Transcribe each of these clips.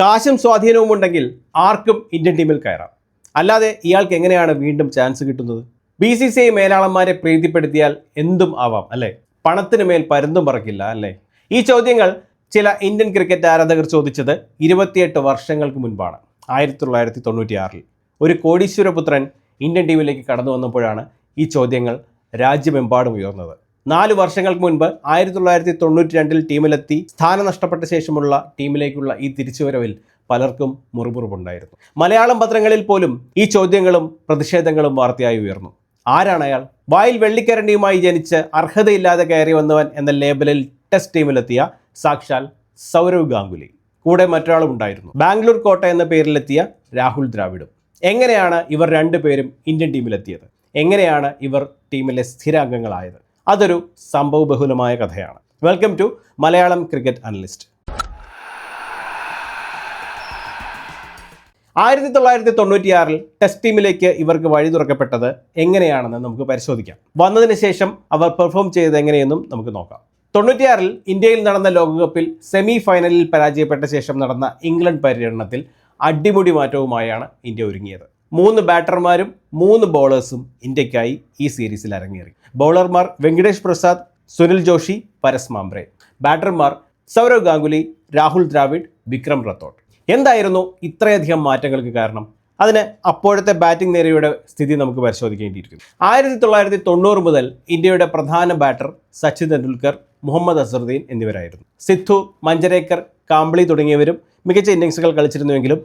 കാശും സ്വാധീനവും ഉണ്ടെങ്കിൽ ആർക്കും ഇന്ത്യൻ ടീമിൽ കയറാം. അല്ലാതെ ഇയാൾക്ക് എങ്ങനെയാണ് വീണ്ടും ചാൻസ് കിട്ടുന്നത്? BCCI മേലാളന്മാരെ പ്രീതിപ്പെടുത്തിയാൽ എന്തും ആവാം അല്ലേ? പണത്തിന് മേൽ പരുന്തും പറക്കില്ല അല്ലേ? ഈ ചോദ്യങ്ങൾ ചില ഇന്ത്യൻ ക്രിക്കറ്റ് ആരാധകർ ചോദിച്ചത് 28 വർഷങ്ങൾക്ക് മുൻപാണ്. 1996 ഒരു കോടീശ്വരപുത്രൻ ഇന്ത്യൻ ടീമിലേക്ക് കടന്നു വന്നപ്പോഴാണ് ഈ ചോദ്യങ്ങൾ രാജ്യമെമ്പാടും ഉയർന്നത്. 4 വർഷങ്ങൾക്ക് മുൻപ് 1992 ടീമിലെത്തി സ്ഥാനം നഷ്ടപ്പെട്ട ശേഷമുള്ള ടീമിലേക്കുള്ള ഈ തിരിച്ചുവരവിൽ പലർക്കും മുറിവുറുപ്പുണ്ടായിരുന്നു. മലയാളം പത്രങ്ങളിൽ പോലും ഈ ചോദ്യങ്ങളും പ്രതിഷേധങ്ങളും വാർത്തയായി ഉയർന്നു. ആരാണ് അയാൾ? വായിൽ വെള്ളിക്കരണ്ടിയുമായി ജനിച്ച് അർഹതയില്ലാതെ കയറി വന്നവൻ എന്ന ലേബലിൽ ടെസ്റ്റ് ടീമിലെത്തിയ സാക്ഷാൽ സൗരവ് ഗാംഗുലി. കൂടെ മറ്റൊരാളും ഉണ്ടായിരുന്നു, ബാംഗ്ലൂർ കോട്ട എന്ന പേരിലെത്തിയ രാഹുൽ ദ്രാവിഡും. എങ്ങനെയാണ് ഇവർ രണ്ടുപേരും ഇന്ത്യൻ ടീമിലെത്തിയത്? എങ്ങനെയാണ് ഇവർ ടീമിലെ സ്ഥിരാംഗങ്ങളായത്? അതൊരു സംഭവബഹുലമായ കഥയാണ്. Welcome to Malayalam cricket analyst. 1996 test ടീമിലേക്ക് ഇവർക്ക് വഴി തുറക്കപ്പെട്ടത് എങ്ങനെയാണെന്ന് നമുക്ക് പരിശോധിക്കാം. വന്നതിന് ശേഷം അവർ പെർഫോം ചെയ്തത് എങ്ങനെയെന്നും നമുക്ക് നോക്കാം. 96 ഇന്ത്യയിൽ നടന്ന ലോകകപ്പിൽ സെമി ഫൈനലിൽ പരാജയപ്പെട്ട ശേഷം നടന്ന ഇംഗ്ലണ്ട് പര്യടനത്തിൽ അടിമുടി മാറ്റവുമായാണ് ഇന്ത്യ ഒരുങ്ങിയത്. 3 ബാറ്റർമാരും 3 ബോളേഴ്സും ഇന്ത്യക്കായി ഈ സീരീസിൽ അരങ്ങേറി. ബൗളർമാർ വെങ്കടേഷ് പ്രസാദ്, സുനിൽ ജോഷി, പരസ് മാംബ്രെ. ബാറ്റർമാർ സൗരവ് ഗാംഗുലി, രാഹുൽ ദ്രാവിഡ്, വിക്രം റത്തോഡ്. എന്തായിരുന്നു ഇത്രയധികം മാറ്റങ്ങൾക്ക് കാരണം? അതിന് അപ്പോഴത്തെ ബാറ്റിംഗ് നിരയുടെ സ്ഥിതി നമുക്ക് പരിശോധിക്കേണ്ടിയിരിക്കുന്നു. 1990 മുതൽ ഇന്ത്യയുടെ പ്രധാന ബാറ്റർ സച്ചിൻ തെണ്ടുൽക്കർ, മുഹമ്മദ് അസറുദ്ദീൻ എന്നിവരായിരുന്നു. സിദ്ധു, മഞ്ജരേക്കർ, കാംബ്ലി തുടങ്ങിയവരും മികച്ച ഇന്നിങ്സുകൾ കളിച്ചിരുന്നുവെങ്കിലും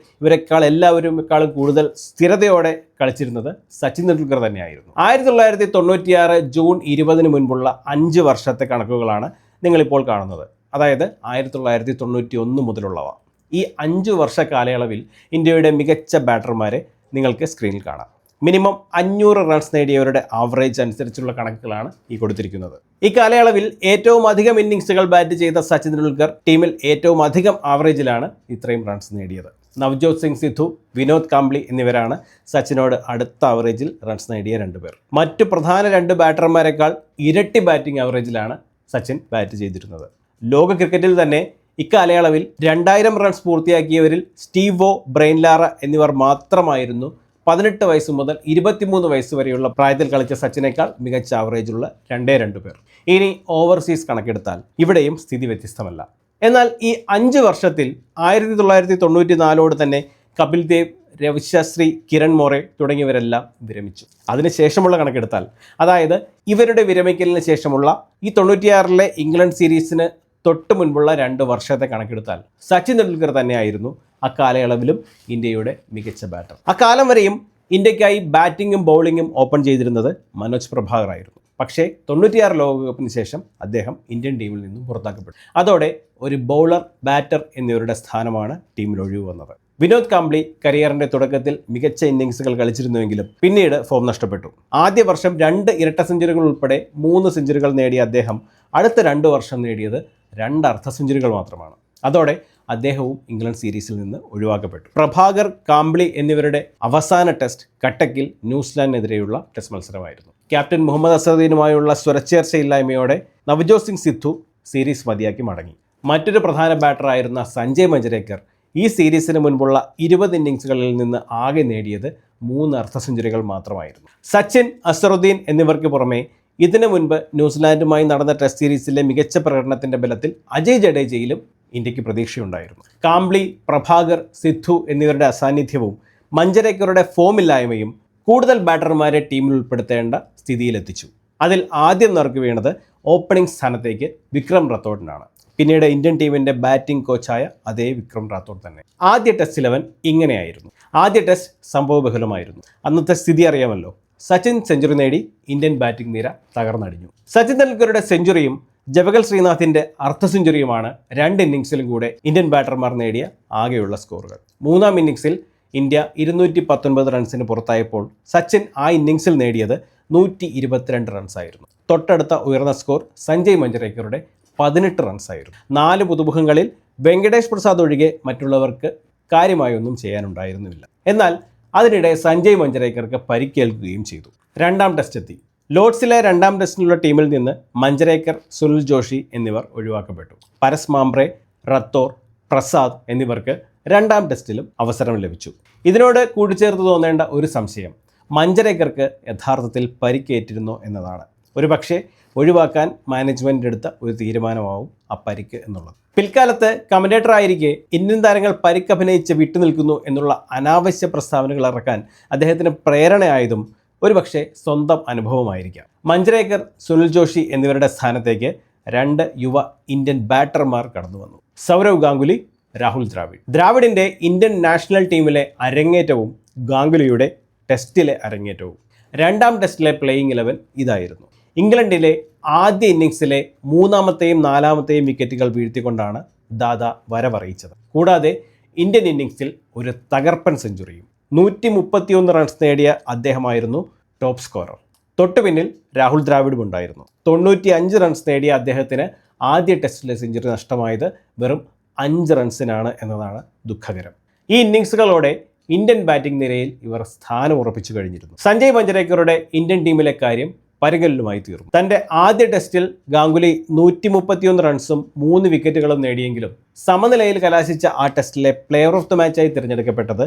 എല്ലാവരെക്കാളും കൂടുതൽ സ്ഥിരതയോടെ കളിച്ചിരുന്നത് സച്ചിൻ തെണ്ടുൽക്കർ തന്നെയായിരുന്നു. 1996 ജൂൺ 20 മുൻപുള്ള 5 വർഷത്തെ കണക്കുകളാണ് നിങ്ങളിപ്പോൾ കാണുന്നത്. അതായത് 1991 മുതലുള്ളവ. ഈ 5 വർഷ കാലയളവിൽ ഇന്ത്യയുടെ മികച്ച ബാറ്റർമാരെ നിങ്ങൾക്ക് സ്ക്രീനിൽ കാണാം. മിനിമം 500 റൺസ് നേടിയവരുടെ ആവറേജ് അനുസരിച്ചുള്ള കണക്കുകളാണ് ഈ കൊടുത്തിരിക്കുന്നത്. ഈ കാലയളവിൽ ഏറ്റവും അധികം ഇന്നിങ്സുകൾ ബാറ്റ് ചെയ്ത സച്ചിൻ തെണ്ടുൽക്കർ ടീമിൽ ഏറ്റവും അധികം ആവറേജിലാണ് ഇത്രയും റൺസ് നേടിയത്. നവ്ജോത് സിംഗ് സിദ്ധു, വിനോദ് കാംബ്ലി എന്നിവരാണ് സച്ചിനോട് അടുത്ത ആവറേജിൽ റൺസ് നേടിയ 2 പേർ. മറ്റു പ്രധാന 2 ബാറ്റർമാരെക്കാൾ ഇരട്ടി ബാറ്റിംഗ് ആവറേജിലാണ് സച്ചിൻ ബാറ്റ് ചെയ്തിരുന്നത്. ലോക ക്രിക്കറ്റിൽ തന്നെ ഇക്കാലയളവിൽ 2000 റൺസ് പൂർത്തിയാക്കിയവരിൽ സ്റ്റീവോ, ബ്രെയിൻ ലാറ എന്നിവർ മാത്രമായിരുന്നു 18 വയസ്സ് മുതൽ 23 വയസ്സ് വരെയുള്ള പ്രായത്തിൽ കളിച്ച സച്ചിനേക്കാൾ മികച്ച ആവറേജുള്ള 2 പേർ. ഇനി ഓവർസീസ് കണക്കെടുത്താൽ ഇവിടെയും സ്ഥിതി വ്യത്യസ്തമല്ല. എന്നാൽ ഈ 5 വർഷത്തിൽ 1994 തന്നെ കപിൽ ദേവ്, രവിശാസ്ത്രി, കിരൺ മോറെ തുടങ്ങിയവരെല്ലാം വിരമിച്ചു. അതിനുശേഷമുള്ള കണക്കെടുത്താൽ, അതായത് ഇവരുടെ വിരമിക്കലിന് ശേഷമുള്ള ഈ 96 ഇംഗ്ലണ്ട് സീരീസിന് തൊട്ട് മുൻപുള്ള 2 വർഷത്തെ കണക്കെടുത്താൽ സച്ചിൻ തെണ്ടുൽക്കർ തന്നെയായിരുന്നു അക്കാലയളവിലും ഇന്ത്യയുടെ മികച്ച ബാറ്റർ. അക്കാലം വരെയും ഇന്ത്യക്കായി ബാറ്റിങ്ങും ബൗളിങ്ങും ഓപ്പൺ ചെയ്തിരുന്നത് മനോജ് പ്രഭാകർ ആയിരുന്നു. പക്ഷേ 96 ലോകകപ്പിന് ശേഷം അദ്ദേഹം ഇന്ത്യൻ ടീമിൽ നിന്നും പുറത്താക്കപ്പെട്ടു. അതോടെ ഒരു ബൗളർ, ബാറ്റർ എന്നിവരുടെ സ്ഥാനമാണ് ടീമിൽ ഒഴിവ് വന്നത്. വിനോദ് കാംബ്ലി കരിയറിന്റെ തുടക്കത്തിൽ മികച്ച ഇന്നിങ്സുകൾ കളിച്ചിരുന്നുവെങ്കിലും പിന്നീട് ഫോം നഷ്ടപ്പെട്ടു. ആദ്യ വർഷം 2 ഇരട്ട സെഞ്ചുറികൾ ഉൾപ്പെടെ 3 സെഞ്ചുറികൾ നേടിയ അദ്ദേഹം അടുത്ത 2 വർഷം നേടിയത് 2 അർദ്ധ സെഞ്ചുറികൾ മാത്രമാണ്. അതോടെ അദ്ദേഹവും ഇംഗ്ലണ്ട് സീരീസിൽ നിന്ന് ഒഴിവാക്കപ്പെട്ടു. പ്രഭാകർ, കാംബ്ലി എന്നിവരുടെ അവസാന ടെസ്റ്റ് കട്ടക്കിൽ ന്യൂസിലാൻഡിനെതിരെയുള്ള ടെസ്റ്റ് മത്സരമായിരുന്നു. ക്യാപ്റ്റൻ മുഹമ്മദ് അസറുദ്ദീനുമായുള്ള സ്വരച്ചേർച്ചയില്ലായ്മയോടെ നവ്ജോത് സിംഗ് സിദ്ധു സീരീസ് മതിയാക്കി മടങ്ങി. മറ്റൊരു പ്രധാന ബാറ്ററായിരുന്ന സഞ്ജയ് മഞ്ജരേക്കർ ഈ സീരീസിന് മുൻപുള്ള 20 ഇന്നിങ്സുകളിൽ നിന്ന് ആകെ നേടിയത് 3 അർദ്ധ സെഞ്ചുറികൾ മാത്രമായിരുന്നു. സച്ചിൻ, അസറുദ്ദീൻ എന്നിവർക്ക് പുറമെ ഇതിനു മുൻപ് ന്യൂസിലാൻഡുമായി നടന്ന ടെസ്റ്റ് സീരീസിലെ മികച്ച പ്രകടനത്തിൻ്റെ ബലത്തിൽ അജയ് ജഡേജയിലും ഇന്ത്യക്ക് പ്രതീക്ഷയുണ്ടായിരുന്നു. കാംബ്ലി, പ്രഭാകർ, സിദ്ധു എന്നിവരുടെ അസാന്നിധ്യവും മഞ്ജരേക്കറുടെ ഫോമില്ലായ്മയും കൂടുതൽ ബാറ്റർമാരെ ടീമിൽ ഉൾപ്പെടുത്തേണ്ട സ്ഥിതിയിലെത്തിച്ചു. അതിൽ ആദ്യം നറുക്ക് വീണത് ഓപ്പണിംഗ് സ്ഥാനത്തേക്ക് വിക്രം റത്തോഡിനാണ്. പിന്നീട് ഇന്ത്യൻ ടീമിൻ്റെ ബാറ്റിംഗ് കോച്ചായ അതേ വിക്രം റാത്തോഡ് തന്നെ. ആദ്യ ടെസ്റ്റ് 11 ഇങ്ങനെയായിരുന്നു. ആദ്യ ടെസ്റ്റ് സംഭവബഹുലമായിരുന്നു. അന്നത്തെ സ്ഥിതി അറിയാമല്ലോ. സച്ചിൻ സെഞ്ചുറി നേടി ഇന്ത്യൻ ബാറ്റിംഗ് നിര തകർന്നടിഞ്ഞു. സച്ചിൻ തെണ്ടുൽക്കറുടെ സെഞ്ചുറിയും ജവഗൽ ശ്രീനാഥിൻ്റെ അർദ്ധ സെഞ്ചുറിയുമാണ് 2 ഇന്നിങ്സിലും കൂടെ ഇന്ത്യൻ ബാറ്റർമാർ നേടിയ ആകെയുള്ള സ്കോറുകൾ. 3-ാം ഇന്നിങ്സിൽ ഇന്ത്യ 219 റൺസിന് പുറത്തായപ്പോൾ സച്ചിൻ ആ ഇന്നിങ്സിൽ നേടിയത് 122 റൺസായിരുന്നു. തൊട്ടടുത്ത ഉയർന്ന സ്കോർ സഞ്ജയ് മഞ്ജരേക്കറുടെ 18 റൺസായിരുന്നു. 4 പുതുമുഖങ്ങളിൽ വെങ്കടേഷ് പ്രസാദ് ഒഴികെ മറ്റുള്ളവർക്ക് കാര്യമായൊന്നും ചെയ്യാനുണ്ടായിരുന്നില്ല. എന്നാൽ അതിനിടെ സഞ്ജയ് മഞ്ജരേക്കർക്ക് പരിക്കേൽക്കുകയും ചെയ്തു. 2-ാം ടെസ്റ്റ് എത്തി. ലോർഡ്സിലെ 2-ാം ടെസ്റ്റിനുള്ള ടീമിൽ നിന്ന് മഞ്ജരേക്കർ, സുനിൽ ജോഷി എന്നിവർ ഒഴിവാക്കപ്പെട്ടു. പരസ് മാംബ്രെ, റത്തോർ, പ്രസാദ് എന്നിവർക്ക് രണ്ടാം ടെസ്റ്റിലും അവസരം ലഭിച്ചു. ഇതിനോട് കൂട്ടിച്ചേർത്ത് തോന്നേണ്ട ഒരു സംശയം മഞ്ജരേക്കർക്ക് യഥാർത്ഥത്തിൽ പരിക്കേറ്റിരുന്നോ എന്നതാണ്. ഒരു പക്ഷേ ഒഴിവാക്കാൻ മാനേജ്മെൻ്റ് എടുത്ത ഒരു തീരുമാനമാവും ആ പരിക്ക് എന്നുള്ളത്. പിൽക്കാലത്ത് കമന്റേറ്റർ ആയിരിക്കെ ഇന്ത്യൻ താരങ്ങൾ പരിക്കഭിനയിച്ച് വിട്ടുനിൽക്കുന്നു എന്നുള്ള അനാവശ്യ പ്രസ്താവനകൾ ഇറക്കാൻ അദ്ദേഹത്തിന് പ്രേരണയായതും ഒരുപക്ഷെ സ്വന്തം അനുഭവമായിരിക്കാം. മഞ്ജരേക്കർ, സുനിൽ ജോഷി എന്നിവരുടെ സ്ഥാനത്തേക്ക് 2 യുവ ഇന്ത്യൻ ബാറ്റർമാർ കടന്നു വന്നു. സൗരവ് ഗാംഗുലി, രാഹുൽ ദ്രാവിഡ്. ദ്രാവിഡിൻ്റെ ഇന്ത്യൻ നാഷണൽ ടീമിലെ അരങ്ങേറ്റവും ഗാംഗുലിയുടെ ടെസ്റ്റിലെ അരങ്ങേറ്റവും. രണ്ടാം ടെസ്റ്റിലെ പ്ലേയിങ് 11 ഇതായിരുന്നു. ഇംഗ്ലണ്ടിലെ ആദ്യ ഇന്നിങ്സിലെ 3ാമത്തെയും 4ാമത്തെയും വിക്കറ്റുകൾ വീഴ്ത്തിക്കൊണ്ടാണ് ദാദ വരവറിയിച്ചത്. കൂടാതെ ഇന്ത്യൻ ഇന്നിങ്സിൽ ഒരു തകർപ്പൻ സെഞ്ചുറിയും. 131 റൺസ് നേടിയ അദ്ദേഹമായിരുന്നു ടോപ്പ് സ്കോറർ. തൊട്ടു പിന്നിൽ രാഹുൽ ദ്രാവിഡും ഉണ്ടായിരുന്നു. 95 റൺസ് നേടിയ അദ്ദേഹത്തിന് ആദ്യ ടെസ്റ്റിലെ സെഞ്ചുറി നഷ്ടമായത് വെറും 5 റൺസിനാണ് എന്നതാണ് ദുഃഖകരം. ഈ ഇന്നിങ്സുകളോടെ ഇന്ത്യൻ ബാറ്റിംഗ് നിരയിൽ ഇവർ സ്ഥാനം ഉറപ്പിച്ചു കഴിഞ്ഞിരുന്നു. സഞ്ജയ് മഞ്ജരേക്കറുടെ ഇന്ത്യൻ ടീമിലെ കാര്യം പരിഗണലുമായി തീർന്നു. തൻ്റെ ആദ്യ ടെസ്റ്റിൽ ഗാംഗുലി 131 റൺസും 3 വിക്കറ്റുകളും നേടിയെങ്കിലും സമനിലയിൽ കലാശിച്ച ആ ടെസ്റ്റിലെ പ്ലെയർ ഓഫ് ദ മാച്ചായി തിരഞ്ഞെടുക്കപ്പെട്ടത്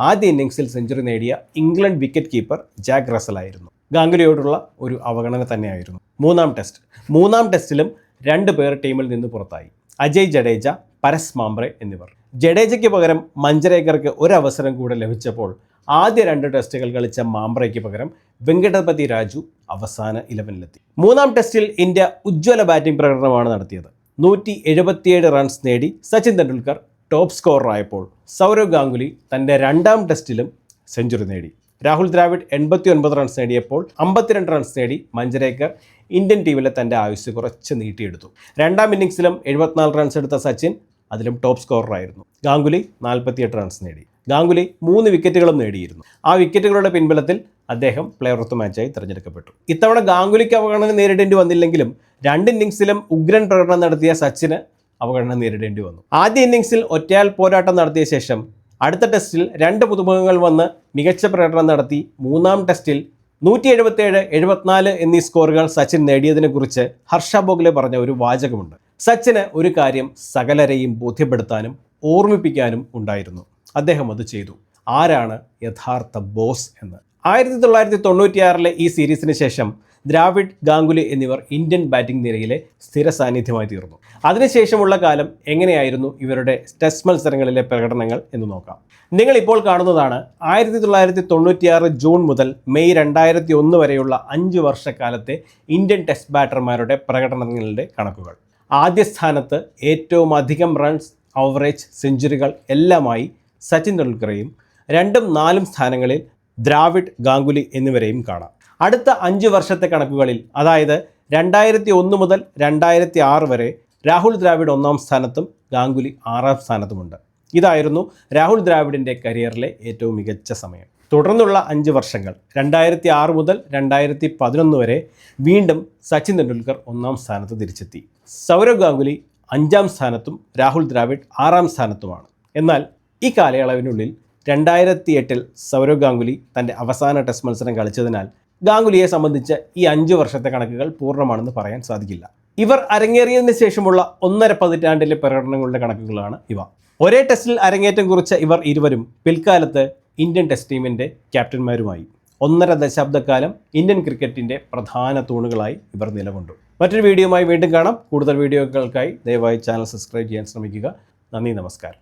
ആദ്യ ഇന്നിങ്സിൽ സെഞ്ചുറി നേടിയ England wicket keeper Jack Russell ആയിരുന്നു. ഗാംഗുലിയോടുള്ള ഒരു അവഗണന തന്നെയായിരുന്നു. മൂന്നാം ടെസ്റ്റിലും 2 പേർ ടീമിൽ നിന്ന് പുറത്തായി. അജയ് ജഡേജ, പരസ് മാംബ്രെ എന്നിവർ. ജഡേജയ്ക്ക് പകരം മഞ്ജരേക്കർക്ക് ഒരവസരം കൂടെ ലഭിച്ചപ്പോൾ ആദ്യ 2 ടെസ്റ്റുകൾ കളിച്ച മാംബ്രയ്ക്ക് പകരം വെങ്കടപതി രാജു അവസാന 11-ലെത്തി. മൂന്നാം ടെസ്റ്റിൽ ഇന്ത്യ ഉജ്ജ്വല ബാറ്റിംഗ് പ്രകടനമാണ് നടത്തിയത്. 177 റൺസ് നേടി സച്ചിൻ തെണ്ടുൽക്കർ ടോപ്പ് സ്കോററായപ്പോൾ സൗരവ് ഗാംഗുലി തൻ്റെ 2ാം ടെസ്റ്റിലും സെഞ്ചുറി നേടി. രാഹുൽ ദ്രാവിഡ് 89 റൺസ് നേടിയപ്പോൾ 52 റൺസ് നേടി മഞ്ജരേക്കർ ഇന്ത്യൻ ടീമിലെ തൻ്റെ ആയുസ് കുറച്ച് നീട്ടിയെടുത്തു. 2ാം ഇന്നിങ്സിലും 74 റൺസ് എടുത്ത സച്ചിൻ അതിലും ടോപ്പ് സ്കോററായിരുന്നു. ഗാംഗുലി 48 റൺസ് നേടി. ഗാംഗുലി 3 വിക്കറ്റുകളും നേടിയിരുന്നു. ആ വിക്കറ്റുകളുടെ പിൻബലത്തിൽ അദ്ദേഹം പ്ലെയർ ഓഫ് ദ മാച്ചായി തിരഞ്ഞെടുക്കപ്പെട്ടു. ഇത്തവണ ഗാംഗുലിക്ക് അവഗണന നേരിടേണ്ടി വന്നില്ലെങ്കിലും 2 ഇന്നിങ്സിലും ഉഗ്രൻ പ്രകടനം നടത്തിയ സച്ചിന് അവഗണന നേരിടേണ്ടി വന്നു. ആദ്യ ഇന്നിങ്സിൽ ഒറ്റയാൽ പോരാട്ടം നടത്തിയ ശേഷം അടുത്ത ടെസ്റ്റിൽ 2 പുതുമുഖങ്ങൾ വന്ന് മികച്ച പ്രകടനം നടത്തി. 3ാം ടെസ്റ്റിൽ 177, 74 എന്നീ സ്കോറുകൾ സച്ചിൻ നേടിയതിനെക്കുറിച്ച് ഹർഷ ബോഗ്ലെ പറഞ്ഞ ഒരു വാചകമുണ്ട്. സച്ചിന് ഒരു കാര്യം സകലരെയും ബോധ്യപ്പെടുത്താനും ഓർമ്മിപ്പിക്കാനും ഉണ്ടായിരുന്നു. അദ്ദേഹം അത് ചെയ്തു. ആരാണ് യഥാർത്ഥ ബോസ് എന്ന്. 1996 ഈ സീരീസിന് ശേഷം ദ്രാവിഡ്, ഗാംഗുലി എന്നിവർ ഇന്ത്യൻ ബാറ്റിംഗ് നിരയിലെ സ്ഥിര സാന്നിധ്യമായി തീർന്നു. അതിനുശേഷമുള്ള കാലം എങ്ങനെയായിരുന്നു ഇവരുടെ ടെസ്റ്റ് മത്സരങ്ങളിലെ പ്രകടനങ്ങൾ എന്ന് നോക്കാം. നിങ്ങൾ ഇപ്പോൾ കാണുന്നതാണ് 1996 ജൂൺ മുതൽ മെയ് 2001 വരെയുള്ള 5 വർഷക്കാലത്തെ ഇന്ത്യൻ ടെസ്റ്റ് ബാറ്റർമാരുടെ പ്രകടനങ്ങളുടെ കണക്കുകൾ. ആദ്യ സ്ഥാനത്ത് ഏറ്റവും അധികം റൺസ്, ആവറേജ്, സെഞ്ചുറികൾ എല്ലാമായി സച്ചിൻ തെണ്ടുൽക്കറെയും 2ഉം 4ഉം സ്ഥാനങ്ങളിൽ ദ്രാവിഡ്, ഗാംഗുലി എന്നിവരെയും കാണാം. അടുത്ത 5 വർഷത്തെ കണക്കുകളിൽ, അതായത് 2001 മുതൽ 2006 വരെ രാഹുൽ ദ്രാവിഡ് 1ാം സ്ഥാനത്തും ഗാംഗുലി 6ാം സ്ഥാനത്തുമുണ്ട്. ഇതായിരുന്നു രാഹുൽ ദ്രാവിഡിൻ്റെ കരിയറിലെ ഏറ്റവും മികച്ച സമയം. തുടർന്നുള്ള 5 വർഷങ്ങൾ 2006 മുതൽ 2011 വരെ വീണ്ടും സച്ചിൻ തെണ്ടുൽക്കർ 1ാം സ്ഥാനത്ത് തിരിച്ചെത്തി. സൗരവ് ഗാംഗുലി 5ാം സ്ഥാനത്തും രാഹുൽ ദ്രാവിഡ് 6ാം സ്ഥാനത്തുമാണ്. എന്നാൽ ഈ കാലയളവിനുള്ളിൽ 2008 സൗരവ് ഗാംഗുലി തൻ്റെ അവസാന ടെസ്റ്റ് മത്സരം കളിച്ചതിനാൽ ഗാംഗുലിയെ സംബന്ധിച്ച് ഈ 5 വർഷത്തെ കണക്കുകൾ പൂർണ്ണമാണെന്ന് പറയാൻ സാധിക്കില്ല. ഇവർ അരങ്ങേറിയതിന് ശേഷമുള്ള 1.5 പതിറ്റാണ്ടിലെ പ്രകടനങ്ങളുടെ കണക്കുകളാണ് ഇവ. ഒരേ ടെസ്റ്റിൽ അരങ്ങേറ്റം കുറിച്ച ഇവർ ഇരുവരും പിൽക്കാലത്ത് ഇന്ത്യൻ ടെസ്റ്റ് ടീമിൻ്റെ ക്യാപ്റ്റന്മാരുമായി. 1.5 ദശാബ്ദക്കാലം ഇന്ത്യൻ ക്രിക്കറ്റിൻ്റെ പ്രധാന തൂണുകളായി ഇവർ നിലകൊണ്ടു. മറ്റൊരു വീഡിയോയുമായി വീണ്ടും കാണാം. കൂടുതൽ വീഡിയോകൾക്കായി ദയവായി ചാനൽ സബ്സ്ക്രൈബ് ചെയ്യാൻ ശ്രമിക്കുക. നന്ദി, നമസ്കാരം.